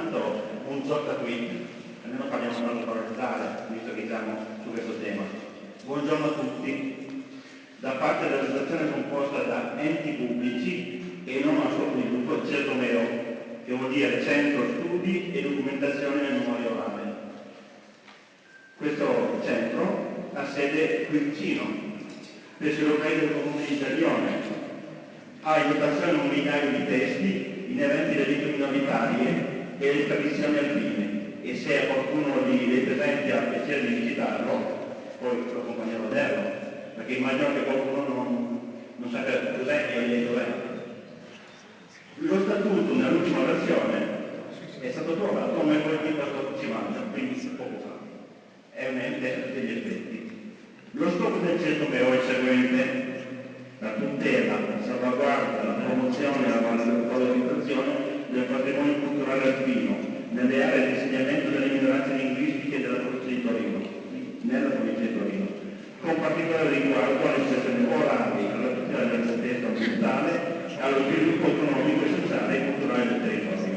intanto un sotto tweet, almeno parliamo con la provenzale, visto che siamo su questo tema. Buongiorno a tutti. Da parte dell'associazione composta da enti pubblici e non a scopo di lucro, CERDOMEO, che vuol dire Centro Studi e Documentazione e Memoria Orale. Questo centro ha sede qui vicino, presso i locali del Comune di Taglione. Ha in dotazione un migliaio di testi inerenti alle lingue minoritarie e alle tradizioni alpine, e se a qualcuno dei presenti ha piacere di visitarlo, poi lo accompagnerò a vederlo, perché immagino che qualcuno non sappia cos'è e dov'è. Lo statuto nell'ultima versione è stato trovato mercoledì 14 maggio, quindi poco fa. È un ente degli effetti. Lo scopo del CERDOMEO è il seguente: la tutela, la salvaguardia, la promozione e la valorizzazione del patrimonio culturale alpino nelle aree di insegnamento delle minoranze linguistiche della provincia di Torino, nella provincia di Torino, con particolare riguardo alle situazioni orali, alla tutela del contesto ambientale e allo sviluppo economico, sociale e culturale del territorio.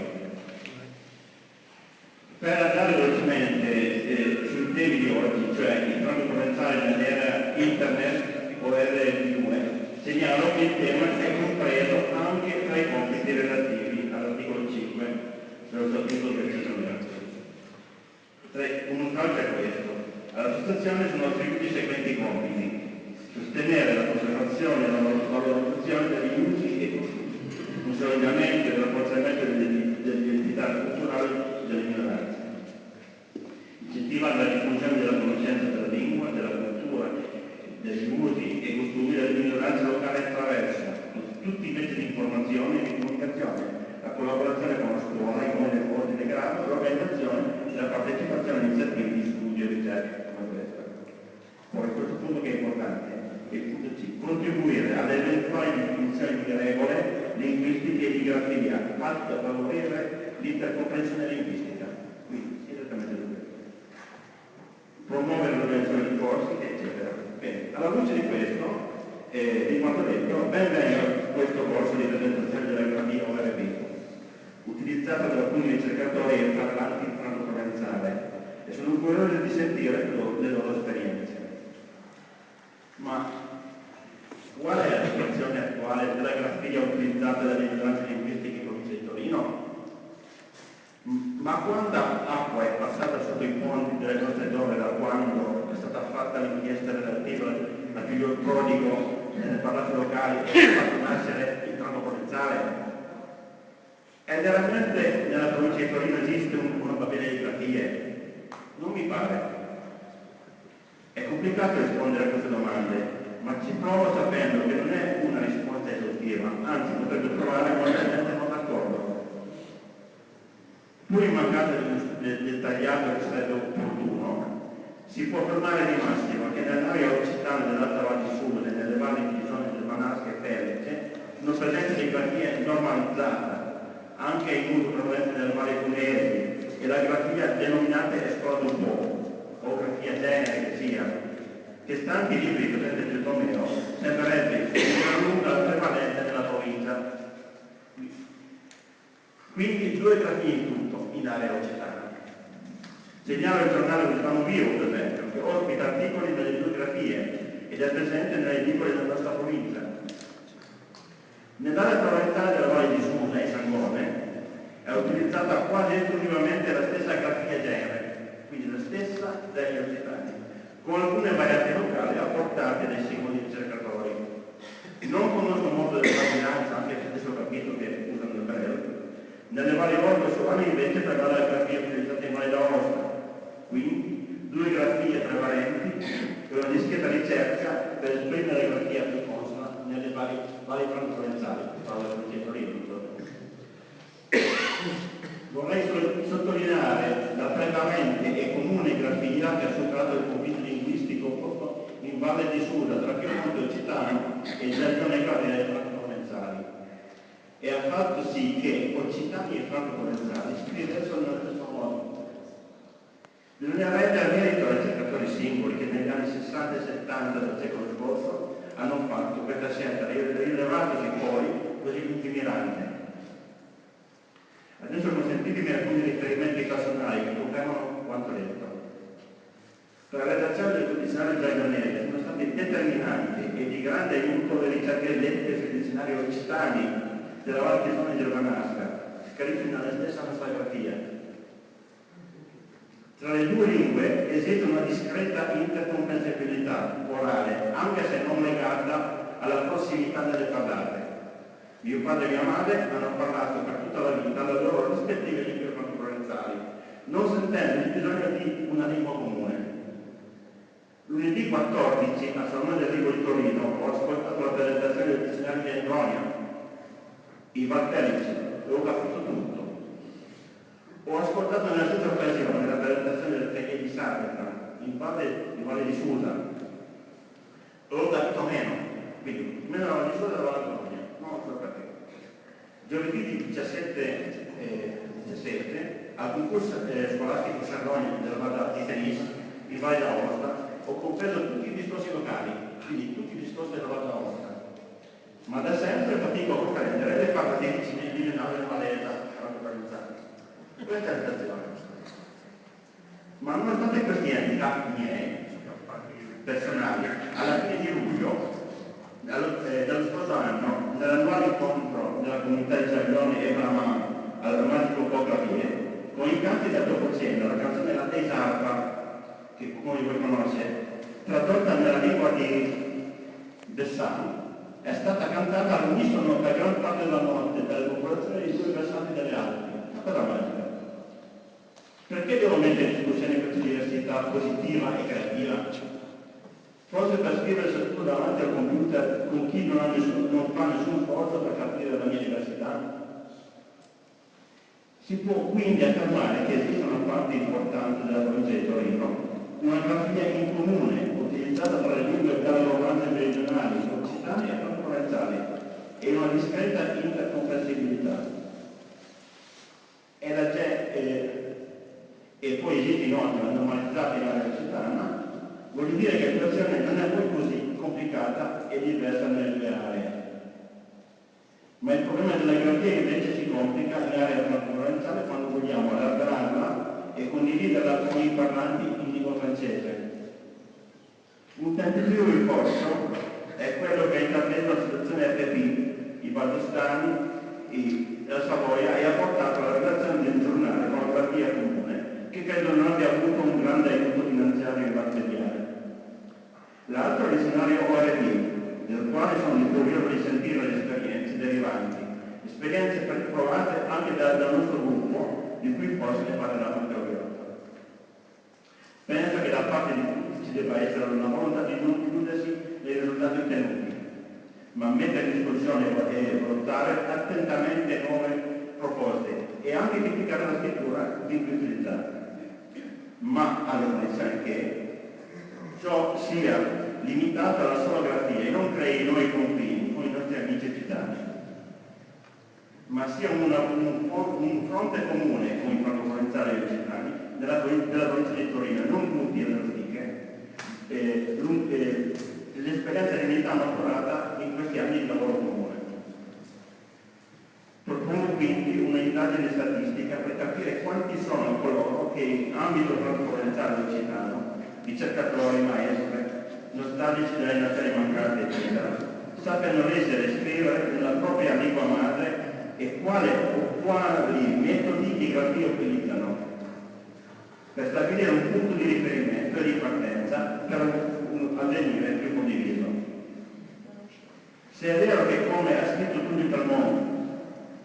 Per andare velocemente sui temi di oggi, cioè il tramite provenzale nell'era internet o RL2, segnalo che il tema è compreso anche tra i compiti relativi all'articolo 5 dello Statuto del CERDOMEO. Uno stralcio è questo: all'associazione sono attribuiti i seguenti compiti: sostenere la conservazione e la valorizzazione degli usi e costumi, consolidamento e rafforzamento dell'identità culturale delle minoranze, incentivare la diffusione della conoscenza della lingua, della cultura, degli usi e costumi delle minoranze locali attraverso tutti i mezzi di informazione e di comunicazione, la collaborazione con la scuola, i modi di ordine grado, l'organizzazione e la partecipazione a iniziative di studio e ricerca come questa. Poi questo punto che è importante è il punto C: contribuire alle eventuali definizioni di regole linguistiche e di grafia atte a favorire l'intercomprensione linguistica, quindi esattamente questo, promuovere l'organizzazione di corsi, eccetera. Bene, alla luce di questo, di quanto detto, ben venga questo corso di presentazione della grafia ORB, utilizzato da alcuni ricercatori e parlanti franco-provenzale, e sono curioso di sentire le loro esperienze. Ma qual è la situazione attuale della grafia utilizzata dalle minoranze linguistiche in provincia di Torino? Ma quanta acqua è passata sotto i ponti delle nostre zone da quando è stata fatta l'inchiesta relativa al figlio prodigo nelle parlate locali e ha fatto nascere il franco-provenzale? E veramente nella provincia di Torino esiste una babele di grafie? Non mi pare. È complicato rispondere a queste domande, ma ci provo sapendo che non è una risposta esaustiva, anzi potrebbe trovare molta gente non d'accordo. Pur in mancanza del dettagliato che sarebbe opportuno, si può affermare di massima che nell'area occitana dell'Alta Val di Susa e nelle valli di zone del Manasca e Pellice sono presenti di grafia normalizzata, anche in uso prevalente nelle valli pugliesi, e la grafia denominata esplode un po', o grafia genere che sia, che stanti i libri presenti del CERDOMEO sembrerebbe in gran lunga prevalente nella provincia. Quindi 2 grafie in tutto in area occitana. Segnalo il giornale Occitano Vivo, per esempio, che ospita articoli delle 2 grafie ed è presente nelle edicole della nostra provincia. Nell'area provenzale della Valle di Susa e Sangone è utilizzata quasi esclusivamente la stessa grafia genere, quindi la stessa degli occitani, con alcune varianti locali apportate dai singoli ricercatori. Non conosco molto della vicinanza, anche se adesso ho capito che usano il Braille. Nelle varie Orbe Solane invece prevale la grafia utilizzata in Valle d'Aosta, quindi 2 grafie prevalenti e una discreta ricerca per esprimere la grafia più consona nelle varie franco-provenzali, parlo del provincia di Torino. Vorrei sottolineare la prevalente e comune grafia che ha superato il conflitto linguistico proprio in Valle di Susa tra Piemonte Occitano e Giaglione Cavere franco-provenzali, e ha fatto sì che occitani e franco-provenzali si scrivessero nello stesso modo. Bisogna rendere merito ai ricercatori singoli che negli anni 60 e 70 del secolo scorso hanno fatto questa scelta, rilevatosi poi così lungimirante. Adesso consentitemi alcuni riferimenti personali che confermano quanto detto. Per la redazione del dizionario giargonese sono stati determinanti e di grande aiuto le ricerche lette sui dizionari occitani della Val Chisone Germanasca, scritti nella stessa nostografia. Tra le due lingue esiste una discreta intercomprensibilità orale, anche se non legata alla prossimità delle parlate. Mio padre e mia madre hanno parlato per tutta la vita le loro rispettive lingue franco-provenzali, non sentendo il bisogno di una lingua comune. Lunedì 14 al Salone del Libro di Torino ho ascoltato la presentazione del dizionario di Andronia, i Valtellici, e ho capito tutto. Ho ascoltato nella stessa occasione la presentazione del Teghe di Sarda, in Valle di Susa, e ho capito meno, quindi meno la Valle di Susa e la Valle di Bologna, non so perché. Giovedì 17 al concorso scolastico Sardogna della Valle di Tenis, in Valle d'Aosta, ho compreso tutti i discorsi locali, quindi tutti i discorsi della Valle d'Aosta, ma da sempre fatico a comprendere le parole dei vicini di Leonardo e Valesa, questa è la situazione. Ma nonostante questi handicap miei personali, alla fine di luglio dello scorso anno, nell'annuale incontro della comunità di Giaglione e Brahman al drammatico Cocavie, con i canti da Topocena, la canzone La Teisarpa, che qualcuno di voi conosce, tradotta nella lingua di Bessan, è stata cantata all'unisono per gran parte della notte dalle popolazioni di due versanti delle Alpi. Una cosa magica. Perché devo mettere in discussione questa diversità positiva e creativa? Forse per scrivere tutto davanti al computer con chi non fa nessun sforzo per capire la mia diversità? Si può quindi affermare che esiste una parte importante della provincia di Torino, una grafia in comune utilizzata tra le lingue gallo-romanze meridionali, occitane e franco-provenzali, e una discreta intercomprensibilità. E poi esiste inoltre la normalizzata in area occitana, voglio dire che la situazione non è poi così complicata e diversa nelle due aree. Ma il problema della grafia invece si complica in area franco-provenzale quando vogliamo allargarla e condividerla con i parlanti in lingua francese. Un tentativo in corso è quello che ha intrapreso la situazione FP, i valdostani, la Savoia, e ha portato alla redazione di un giornale con la grafia comune, che credo non abbia avuto un grande aiuto finanziario e materiale. L'altro è il dizionario ORD, del quale sono curioso di sentire le esperienze derivanti, esperienze provate anche dal nostro gruppo, di cui forse ne parlerà Matteo Ghiotto. Penso che da parte di tutti ci debba essere una volontà di non chiudersi nei risultati ottenuti, ma mettere in discussione e valutare attentamente nuove proposte e anche criticare la scrittura fin qui utilizzata, ma alle condizioni che ciò sia limitato alla sola grafia e non crei nuovi confini con i nostri amici occitani, ma sia un fronte comune con i franco-provenzali e occitani della provincia di Torino, non punti alle antiche, l'esperienza di unità maturata in questi anni di lavoro comune. Propongo quindi un'indagine statistica per capire quanti sono coloro che in ambito franco-provenzale e occitano, ricercatori, maestri, nostalgici delle nazioni mancate, eccetera, sappiano leggere e scrivere nella propria lingua madre e quali metodi di grafia utilizzano per stabilire un punto di riferimento e di partenza per un avvenire più condiviso. Se è vero che, come ha scritto Tullio Talmont,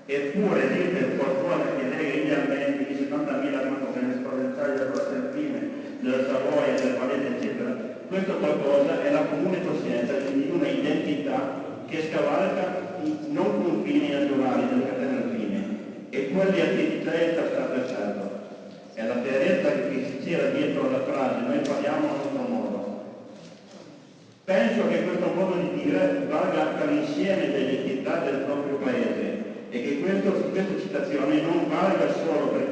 eppure esiste qualcosa che lega idealmente i 70.000 franco-provenzali della Costa Alpine, della Savoia, del Valese, eccetera, questo qualcosa è la comune coscienza di una identità che scavalca i non confini naturali delle catene alpine e quelli a cui l'Italia sta attraversando. È la chiarezza che si gira dietro la frase "noi parliamo a nostro modo". Penso che questo modo di dire valga per l'insieme delle identità del proprio paese e che questa citazione non valga solo per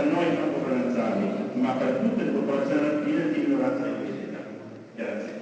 noi franco-provenzali, ma per tutte le popolazioni alpine di minoranza linguistica. Grazie.